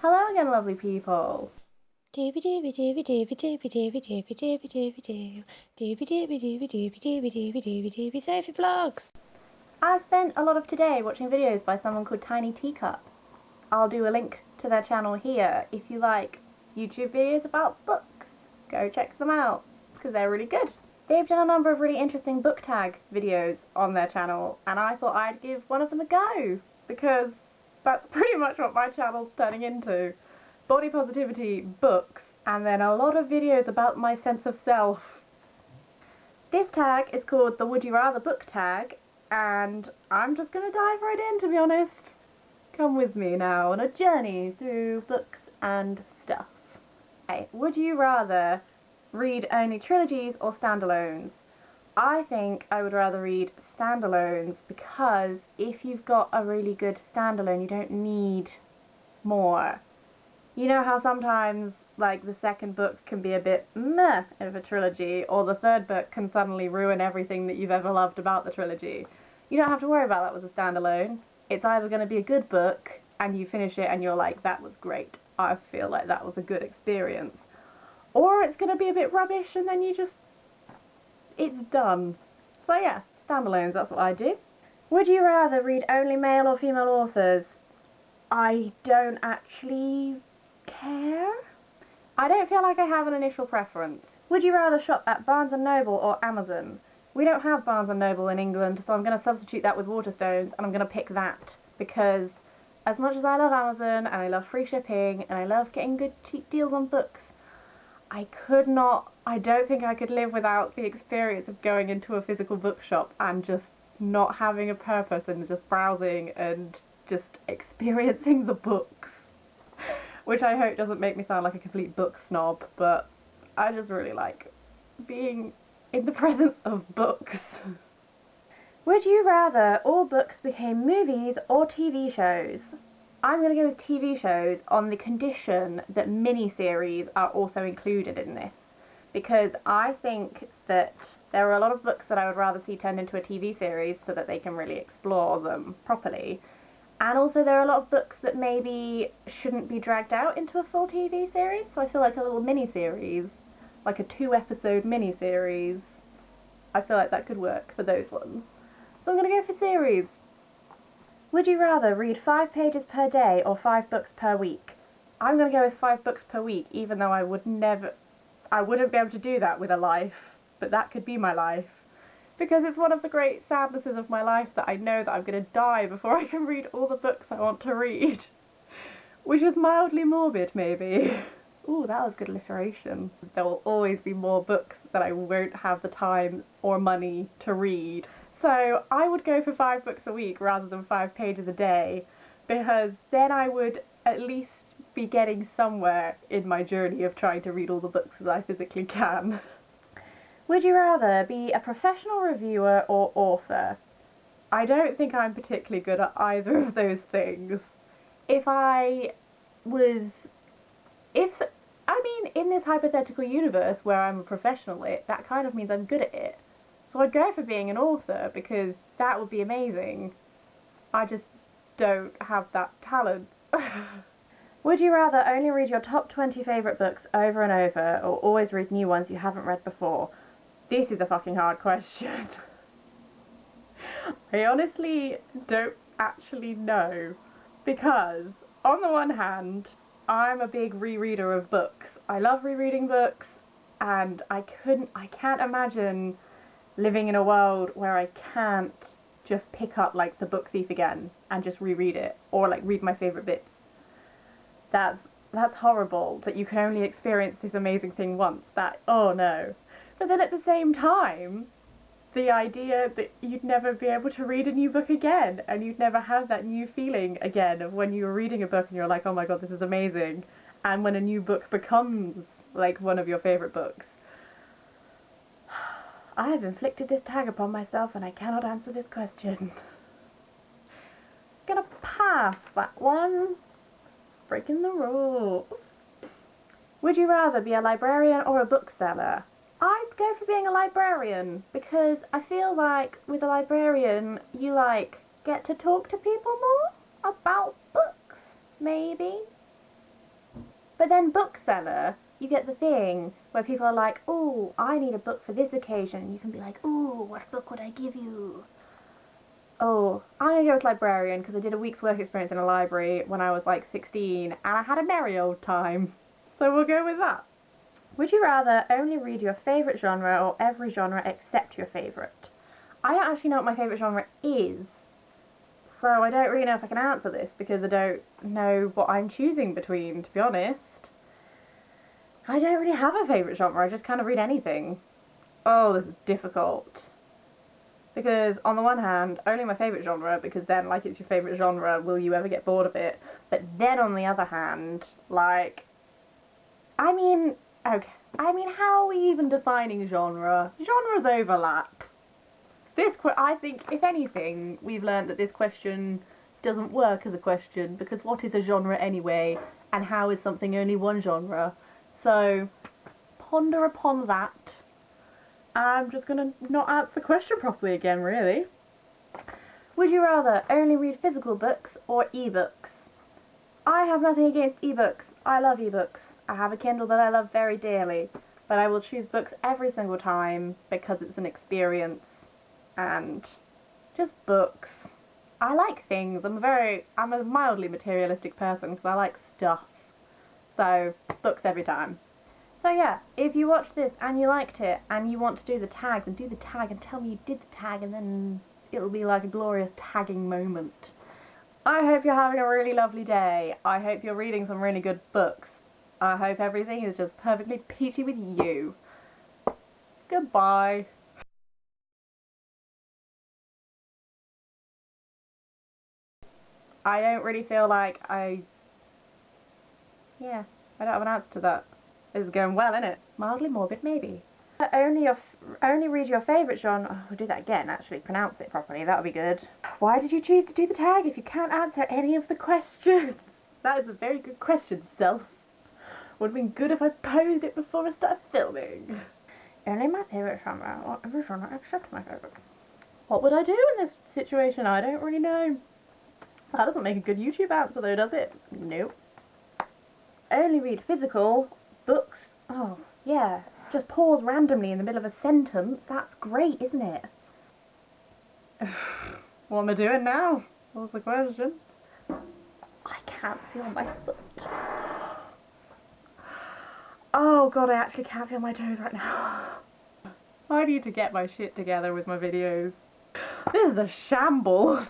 Hello again, lovely people. Dooby dooby dooby dooby dooby dooby dooby dooby dooby doo. Dooby dooby dooby dooby dooby dooby dooby dooby Sophie Vlogs. I've spent a lot of today watching videos by someone called Tiny Teacup. I'll do a link to their channel here if you like YouTube videos about books. Go check them out, because they're really good. They've done a number of really interesting book tag videos on their channel, and I thought I'd give one of them a go, because that's pretty much what my channel's turning into. Body positivity, books, and then a lot of videos about my sense of self. This tag is called the Would You Rather book tag, and I'm just going to dive right in, to be honest. Come with me now on a journey through books and stuff. Okay, would you rather read only trilogies or standalones? I think I would rather read standalones, because if you've got a really good standalone, you don't need more. You know how sometimes, like, the second book can be a bit meh of a trilogy, or the third book can suddenly ruin everything that you've ever loved about the trilogy. You don't have to worry about that with a standalone. It's either going to be a good book, and you finish it and you're like, that was great, I feel like that was a good experience. Or it's going to be a bit rubbish and then it's done. So yeah, standalones, that's what I do. Would you rather read only male or female authors? I don't actually care. I don't feel like I have an initial preference. Would you rather shop at Barnes & Noble or Amazon? We don't have Barnes & Noble in England, so I'm going to substitute that with Waterstones, and I'm going to pick that, because as much as I love Amazon, and I love free shipping, and I love getting good cheap deals on books, I don't think I could live without the experience of going into a physical bookshop and just not having a purpose and just browsing and just experiencing the books. Which I hope doesn't make me sound like a complete book snob, but I just really like being in the presence of books. Would you rather all books became movies or TV shows? I'm going to go with TV shows on the condition that miniseries are also included in this, because I think that there are a lot of books that I would rather see turned into a TV series so that they can really explore them properly. And also there are a lot of books that maybe shouldn't be dragged out into a full TV series, so I feel like a little mini-series, like a 2-episode mini-series, I feel like that could work for those ones. So I'm going to go for series. Would you rather read 5 pages per day or 5 books per week? I'm going to go with 5 books per week, even though I wouldn't be able to do that with a life, but that could be my life. Because it's one of the great sadnesses of my life that I know that I'm going to die before I can read all the books I want to read. Which is mildly morbid, maybe. Ooh, that was good alliteration. There will always be more books that I won't have the time or money to read. So I would go for 5 books a week rather than 5 pages a day, because then I would at least be getting somewhere in my journey of trying to read all the books that I physically can. Would you rather be a professional reviewer or author? I don't think I'm particularly good at either of those things. In this hypothetical universe where I'm a professional at it, that kind of means I'm good at it. So I'd go for being an author, because that would be amazing. I just don't have that talent. Would you rather only read your top 20 favourite books over and over, or always read new ones you haven't read before? This is a fucking hard question. I honestly don't actually know, because on the one hand, I'm a big rereader of books. I love rereading books, and I can't imagine living in a world where I can't just pick up, like, The Book Thief again and just reread it, or like read my favourite bits. That's horrible, that you can only experience this amazing thing once. Oh no. But then at the same time, the idea that you'd never be able to read a new book again, and you'd never have that new feeling again of when you were reading a book and you're like, oh my god, this is amazing, and when a new book becomes like one of your favourite books. I have inflicted this tag upon myself and I cannot answer this question. Gonna pass that one. Breaking the rules. Would you rather be a librarian or a bookseller? I'd go for being a librarian, because I feel like with a librarian you get to talk to people more about books, maybe. then bookseller, you get the thing where people are like, oh, I need a book for this occasion. You can be like, oh, what book would I give you? Oh, I'm going to go with librarian because I did a week's work experience in a library when I was like 16 and I had a merry old time. So we'll go with that. Would you rather only read your favourite genre or every genre except your favourite? I don't actually know what my favourite genre is, so I don't really know if I can answer this because I don't know what I'm choosing between, to be honest. I don't really have a favourite genre, I just kind of read anything. Oh, this is difficult. Because on the one hand, only my favourite genre, because then, like, it's your favourite genre, will you ever get bored of it? But then on the other hand, like, I mean, okay, how are we even defining genre? Genres overlap. I think, if anything, we've learned that this question doesn't work as a question, because what is a genre anyway, and how is something only one genre? So, ponder upon that. I'm just gonna not answer the question properly again, really. Would you rather only read physical books or ebooks? I have nothing against ebooks. I love ebooks. I have a Kindle that I love very dearly, but I will choose books every single time because it's an experience and just books. I like things. I'm a mildly materialistic person because I like stuff. So, books every time. So yeah, if you watched this and you liked it and you want to do the tag, then do the tag and tell me you did the tag, and then it'll be like a glorious tagging moment. I hope you're having a really lovely day. I hope you're reading some really good books. I hope everything is just perfectly peachy with you. Goodbye. I don't really feel like I don't have an answer to that. This is going well, isn't it? Mildly morbid, maybe. Only read your favourite genre. Oh, we'll do that again, actually. Pronounce it properly. That would be good. Why did you choose to do the tag if you can't answer any of the questions? That is a very good question, self. Would have been good if I posed it before I started filming. Only my favourite genre, or every genre except my favourite. What would I do in this situation? I don't really know. That doesn't make a good YouTube answer though, does it? Nope. Only read physical books. Oh, yeah. Just pause randomly in the middle of a sentence. That's great, isn't it? What am I doing now? What's the question? I can't feel my foot. Oh god, I actually can't feel my toes right now. I need to get my shit together with my videos. This is a shambles.